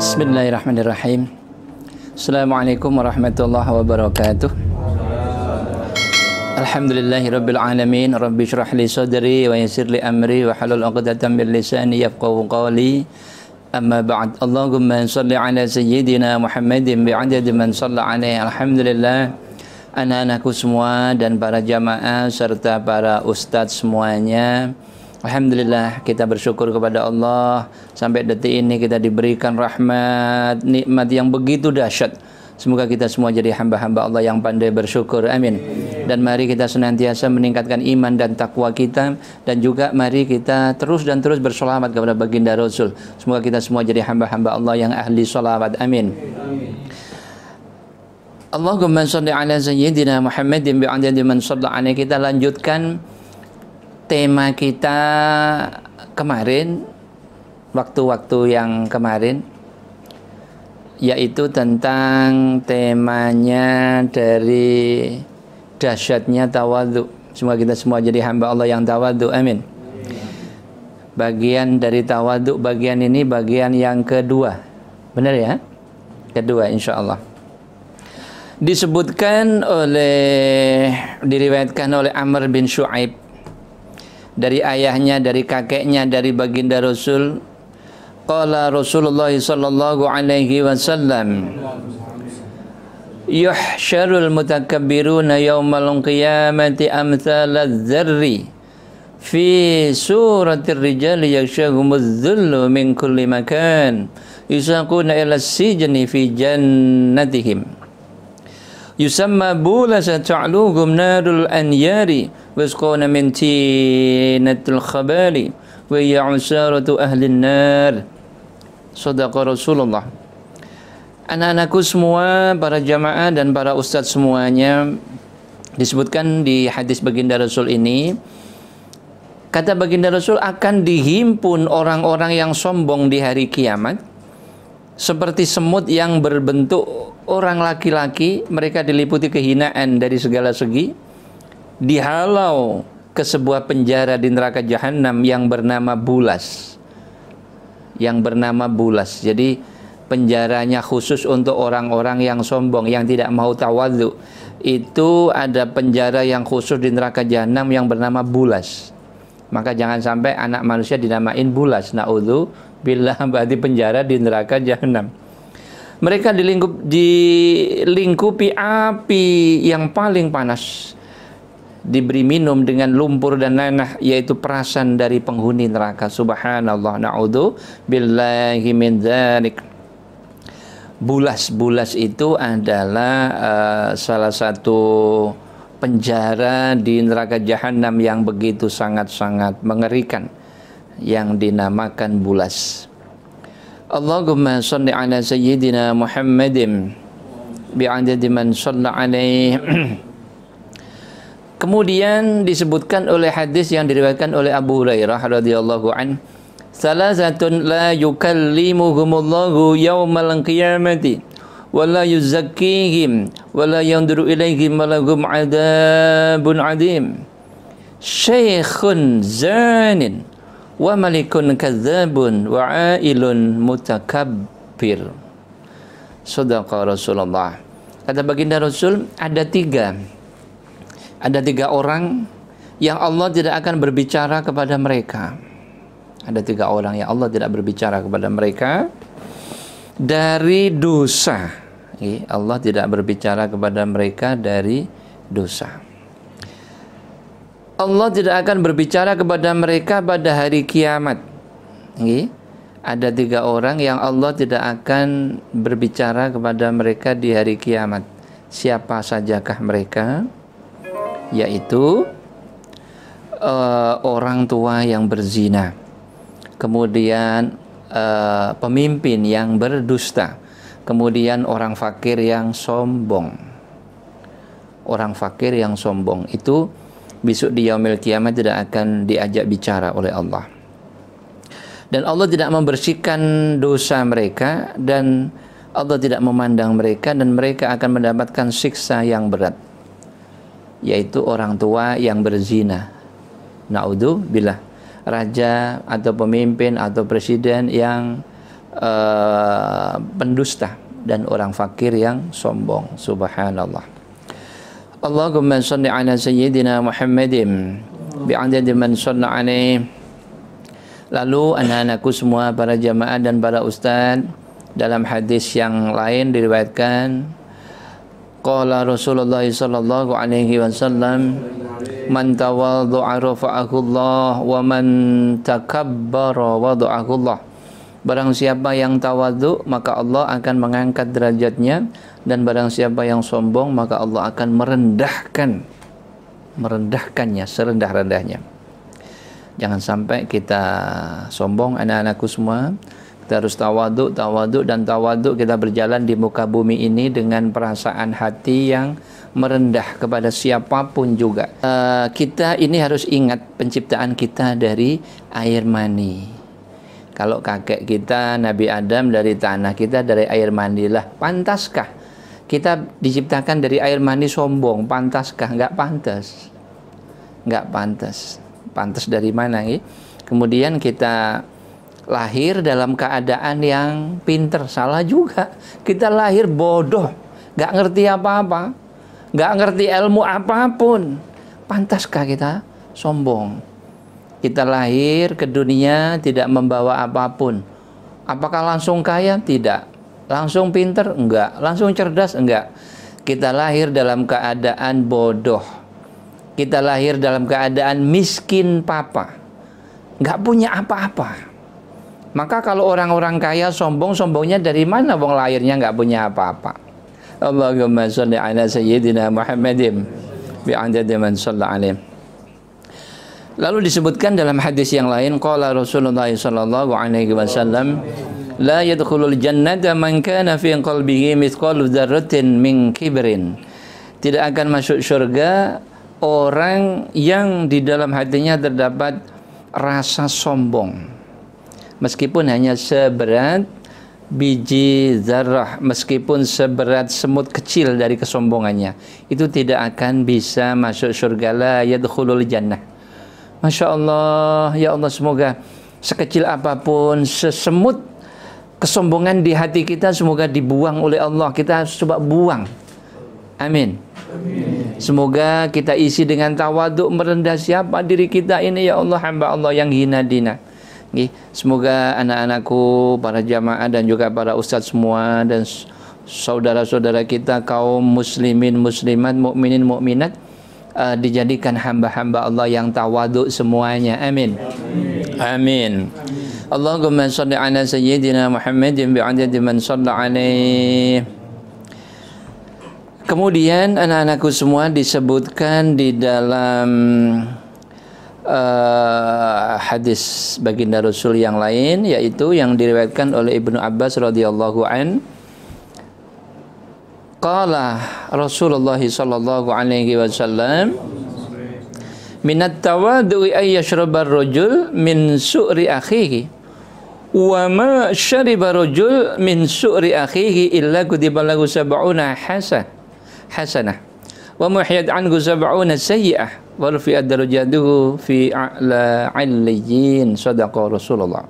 Bismillahirrahmanirrahim. Assalamualaikum warahmatullahi wabarakatuh. Alhamdulillahirabbil alamin. Rabbi shrah li sadri wa yassir li amri wa halul 'uqdatam min lisani yafqahu qawli. Amma ba'd. Allahumma shalli ala sayyidina Muhammadin bi'adadi man shalla alaihi. Alhamdulillah, anak-anakku semua dan para jamaah serta para ustadz semuanya, alhamdulillah kita bersyukur kepada Allah sampai detik ini kita diberikan rahmat, nikmat yang begitu dahsyat. Semoga kita semua jadi hamba-hamba Allah yang pandai bersyukur. Amin. Dan mari kita senantiasa meningkatkan iman dan takwa kita, dan juga mari kita terus dan terus bersolawat kepada baginda Rasul. Semoga kita semua jadi hamba-hamba Allah yang ahli solawat. Amin. Allahumma sholli ala sayyidina Muhammadin bi'adadi man shalla alaihi. Kita lanjutkan tema kita kemarin, waktu-waktu yang kemarin, yaitu tentang temanya dari dahsyatnya tawadhu. Semoga kita semua jadi hamba Allah yang tawadhu. Amin. Bagian dari tawadhu, bagian ini bagian yang kedua. Benar ya? Kedua insya Allah. Diriwayatkan oleh Amr bin Shu'aib dari ayahnya, dari kakeknya, dari baginda Rasul. Qala Rasulullah sallallahu alaihi wasallam, yuhsyarul mutakabbiruna yawmal qiyamati amthalaz zarri fi suratir rijali yakshahumuz dhullu min kulli makan yusaquna ila sijni fi jannatihim yusamma bulasa ta'luhum narul anyari wasquna min tinatul khabali wa ya'usaratu ahlin nar. Shadaqa Rasulullah. Anak-anakku semua, para jamaah dan para ustadz semuanya, disebutkan di hadis baginda Rasul ini, kata baginda Rasul, akan dihimpun orang-orang yang sombong di hari kiamat seperti semut yang berbentuk orang laki-laki. Mereka diliputi kehinaan dari segala segi, dihalau ke sebuah penjara di neraka jahanam yang bernama Bulas. Jadi penjaranya khusus untuk orang-orang yang sombong, yang tidak mau tawadhu. Itu ada penjara yang khusus di neraka jahanam yang bernama Bulas. Maka jangan sampai anak manusia dinamain Bulas. Na'udzubillah, berarti penjara di neraka jahanam. Mereka dilingkupi api yang paling panas, diberi minum dengan lumpur dan nanah, yaitu perasan dari penghuni neraka. Subhanallah, na'udzubillahi min dzalik. Bulas itu adalah salah satu penjara di neraka jahanam yang begitu sangat-sangat mengerikan, yang dinamakan Bulas. Allahumma sholli ala sayyidina Muhammadin bi'adadi man shalla alaihi. Kemudian disebutkan oleh hadis yang diriwayatkan oleh Abu Hurairah radhiyallahu an, salasatun la yukallimuhumullahu yaumal qiyamati wa la yuzakkihim wa la yanzuru ilaihim wa lahum adzabun adzim, syaikhun zanin wa malikun kadzabun wa ailun mutakabbir. Shadaqa Rasulullah. Kata baginda Rasul, ada tiga orang yang Allah tidak akan berbicara kepada mereka. Ada tiga orang yang Allah tidak berbicara kepada mereka dari dosa. Allah tidak berbicara kepada mereka dari dosa. Allah tidak akan berbicara kepada mereka pada hari kiamat. Ada tiga orang yang Allah tidak akan berbicara kepada mereka di hari kiamat. Siapa sajakah mereka? Yaitu orang tua yang berzina, kemudian pemimpin yang berdusta, kemudian orang fakir yang sombong. Orang fakir yang sombong itu besok di yaumil kiamat tidak akan diajak bicara oleh Allah. Dan Allah tidak membersihkan dosa mereka, dan Allah tidak memandang mereka, dan mereka akan mendapatkan siksa yang berat, yaitu orang tua yang berzina. Na'udzubillah. Raja atau pemimpin atau presiden yang pendusta dan orang fakir yang sombong. Subhanallah. Allahumma shalli ala sayyidina Muhammadin bi'adadi man shalla alaihi. Lalu anak-anakku semua, para jamaah dan para ustaz, dalam hadis yang lain diriwayatkan qala Rasulullah sallallahu alaihi wasallam, man tawaddu'a rafa'ahu Allah wa man takabbara wada'ahu Allah. Barang siapa yang tawadhu, maka Allah akan mengangkat derajatnya, dan barang siapa yang sombong, maka Allah akan merendahkannya serendah-rendahnya. Jangan sampai kita sombong, anak-anakku semua. Kita harus tawadhu dan tawadhu. Kita berjalan di muka bumi ini dengan perasaan hati yang merendah kepada siapapun juga. Kita ini harus ingat penciptaan kita dari air mani. Kalau kakek kita Nabi Adam dari tanah, kita dari air mani lah. Pantaskah kita diciptakan dari air mani sombong? Pantaskah? Enggak pantas. Enggak pantas. Pantas dari mana? Kemudian kita lahir dalam keadaan yang pinter, salah juga. Kita lahir bodoh, nggak ngerti apa-apa, nggak ngerti ilmu apapun. Pantaskah kita sombong? Kita lahir ke dunia tidak membawa apapun. Apakah langsung kaya? Tidak. Langsung pinter? Enggak. Langsung cerdas? Enggak. Kita lahir dalam keadaan bodoh. Kita lahir dalam keadaan miskin papa, nggak punya apa-apa. Maka kalau orang-orang kaya sombong, sombongnya dari mana? Wong lahirnya nggak punya apa-apa. Allahumma sholli ala sayyidina Muhammadin bi'adadi man shalla alaihi. Lalu disebutkan dalam hadis yang lain, qala Rasulullah sallallahu alaihi wasallam, la yadkhulul jannata man kana fi qalbihi mithqalu dzarratin min kibrin. Tidak akan masuk surga orang yang di dalam hatinya terdapat rasa sombong, meskipun hanya seberat biji zarrah, meskipun seberat semut kecil dari kesombongannya, itu tidak akan bisa masuk surga. La yadkhulul jannah. Masya Allah, ya Allah, semoga sekecil apapun, sesemut kesombongan di hati kita, semoga dibuang oleh Allah. Kita harus coba buang. Amin. Semoga kita isi dengan tawaduk, merendah siapa diri kita ini, ya Allah, hamba Allah yang hina dina. Semoga anak-anakku, para jamaah dan juga para ustadz semua dan saudara-saudara kita kaum muslimin muslimat, mukminin mukminat, dijadikan hamba-hamba Allah yang tawaduk semuanya. Amin. Amin. Allahumma shalli ala sayyidina Muhammadin bi'adadi man shalla alaihi. Kemudian anak-anakku semua, disebutkan di dalam hadis baginda Rasul yang lain, yaitu yang diriwayatkan oleh Ibnu Abbas radhiyallahu an, qala Rasulullah sallallahu alaihi wasallam, minat tawadhu'i ay yashrabar rajul min su'ri akhihi wa ma syariba rajul min su'ri akhihi illa kutiba lahu sab'una hasanah wa muhiyat anhu sab'una sayyi'ah wa rufi'at darajatuhu fi a'la 'illiyyin. Shadaqa Rasulullah.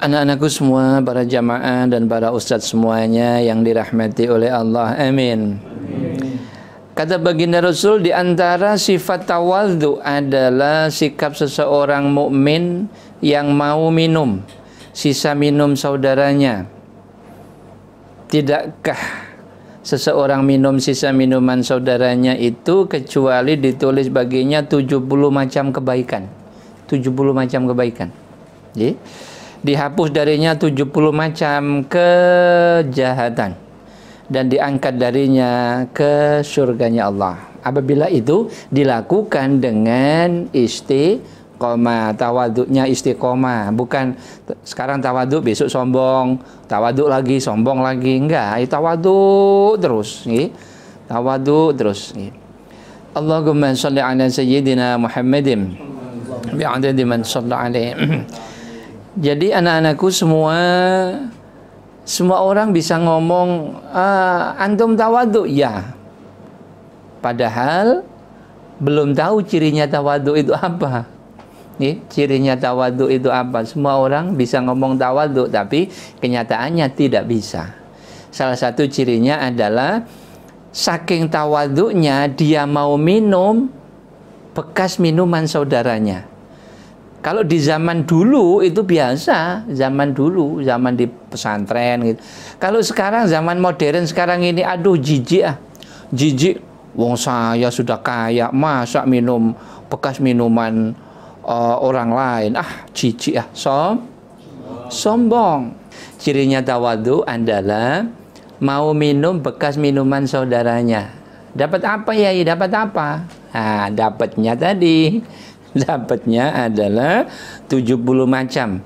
Anak-anakku semua, para jamaah dan para ustadz semuanya yang dirahmati oleh Allah. Amin. Kata baginda Rasul, di antara sifat tawadhu adalah sikap seseorang mukmin yang mau minum sisa minum saudaranya. Tidakkah seseorang minum sisa minuman saudaranya itu kecuali ditulis baginya 70 macam kebaikan. 70 macam kebaikan. Dihapus darinya 70 macam kejahatan dan diangkat darinya ke surganya Allah. Apabila itu dilakukan dengan istiqomah, tawaduknya istiqomah, bukan sekarang tawaduk besok sombong, tawaduk lagi sombong lagi, enggak, tawaduk terus, tawaduk terus. Allahumma shalli ala sayyidina Muhammadin bi'adadi man shalla alaihi. Jadi anak-anakku semua orang bisa ngomong, antum tawaduk, ya. Padahal belum tahu cirinya tawaduk itu apa. Cirinya tawadhu itu apa? Semua orang bisa ngomong tawadhu, tapi kenyataannya tidak bisa. Salah satu cirinya adalah saking tawadhunya dia mau minum bekas minuman saudaranya. Kalau di zaman dulu itu biasa, zaman dulu, zaman di pesantren gitu. Kalau sekarang zaman modern sekarang ini, aduh jijik ah. Jijik, wong saya sudah kaya, masa minum bekas minuman orang lain. Ah, jijik ah, sombong. Cirinya tawadhu adalah mau minum bekas minuman saudaranya. Dapat apa ya? Dapat apa? Nah, dapatnya tadi. Dapatnya adalah 70 macam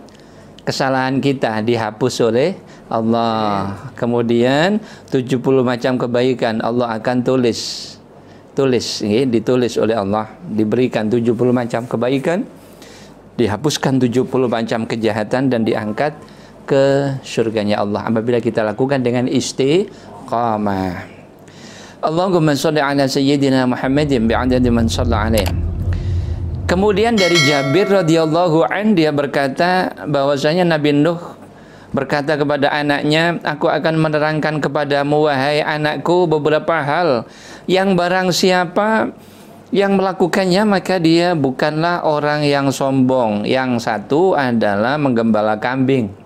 kesalahan kita dihapus oleh Allah. Kemudian 70 macam kebaikan Allah akan ditulis oleh Allah, diberikan 70 macam kebaikan, dihapuskan 70 macam kejahatan dan diangkat ke surganya Allah apabila kita lakukan dengan istiqamah. Allahumma shalli ala sayyidina Muhammadin bi'adadi man shalla alaih. Kemudian dari Jabir radhiyallahu an, dia berkata bahwasanya Nabi Nuh berkata kepada anaknya, aku akan menerangkan kepadamu wahai anakku beberapa hal yang barang siapa yang melakukannya maka dia bukanlah orang yang sombong. Yang satu adalah menggembala kambing.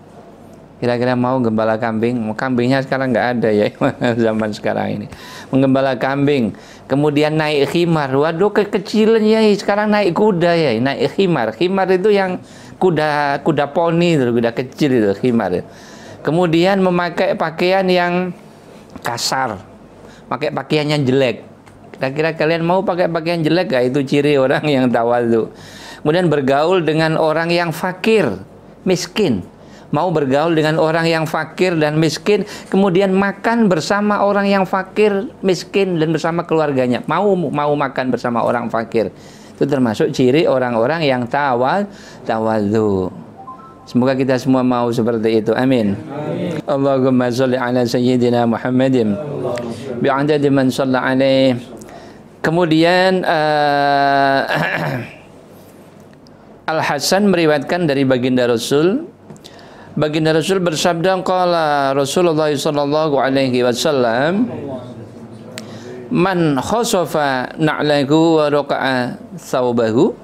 Kira-kira mau gembala kambing? Kambingnya sekarang nggak ada ya zaman sekarang ini. Menggembala kambing. Kemudian naik khimar. Waduh, kekecilan ya. Sekarang naik kuda ya. Naik khimar. Khimar itu yang kuda poni itu, kuda kecil itu khimar. Kemudian memakai pakaian yang kasar. Pakai pakaiannya jelek. Kira-kira kalian mau pakai pakaian jelek gak? Itu ciri orang yang tawadhu. Kemudian bergaul dengan orang yang fakir, miskin. Mau bergaul dengan orang yang fakir dan miskin, kemudian makan bersama orang yang fakir, miskin dan bersama keluarganya. Mau makan bersama orang fakir. Itu termasuk ciri orang-orang yang tawadhu. Semoga kita semua mau seperti itu. Amin. Allahumma shalli ala sayyidina Muhammadin bi'adadi man shalla alaih. Kemudian Al-Hasan meriwayatkan dari baginda Rasul. Baginda Rasul bersabda, qala Rasulullah sallallahu alaihi wasallam, man khasafa na'lahu wa raqa'a thawbahu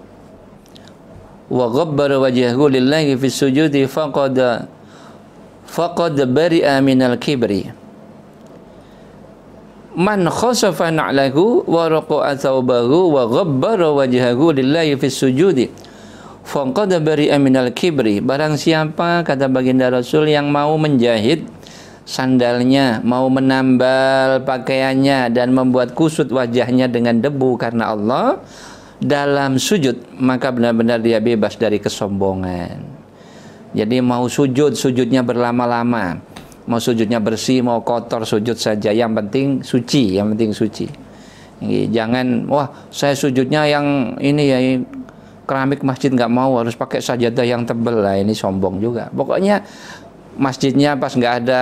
wa ghabbara wajhahu lillahi fi sujudi faqad bari'a minal kibri. Man khasafa na'lahu wa raqa'a thawbahu wa ghabbara wajhahu lillahi fi sujudi faqad bari'a minal kibri. Barang siapa, kata baginda Rasul, yang mau menjahit sandalnya, mau menambal pakaiannya dan membuat kusut wajahnya dengan debu karena Allah dalam sujud, maka benar-benar dia bebas dari kesombongan. Jadi mau sujudnya berlama-lama, mau sujudnya bersih, mau kotor, sujud saja, yang penting suci, yang penting suci. Jangan, wah saya sujudnya yang ini ya, keramik masjid nggak mau, harus pakai sajadah yang tebel lah, ini sombong juga. Pokoknya masjidnya pas nggak ada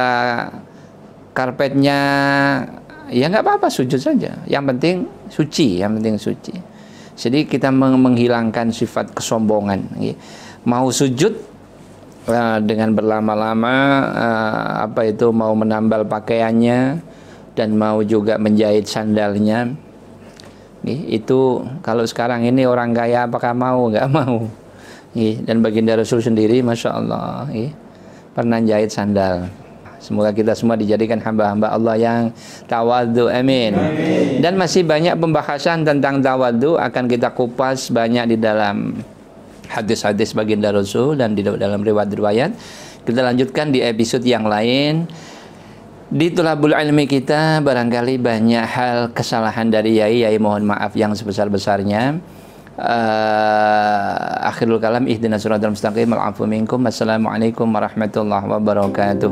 karpetnya, ya nggak apa-apa, sujud saja. Yang penting suci, yang penting suci. Jadi kita menghilangkan sifat kesombongan. Mau sujud dengan berlama-lama, mau menambal pakaiannya dan mau juga menjahit sandalnya. Itu kalau sekarang ini orang kaya apakah mau? Nggak mau. Dan baginda Rasul sendiri, Masya Allah, pernah jahit sandal. Semoga kita semua dijadikan hamba-hamba Allah yang tawadhu. Amin. Dan masih banyak pembahasan tentang tawadhu akan kita kupas banyak di dalam hadis-hadis baginda Rasul dan di dalam riwayat-riwayat. Kita lanjutkan di episode yang lain. Di Thalabul Ilmi kita barangkali banyak hal kesalahan dari Yai mohon maaf yang sebesar-besarnya. Akhirul kalam, ihdinas siratal mustaqim, al-'afwu minkum. Assalamualaikum warahmatullahi wabarakatuh.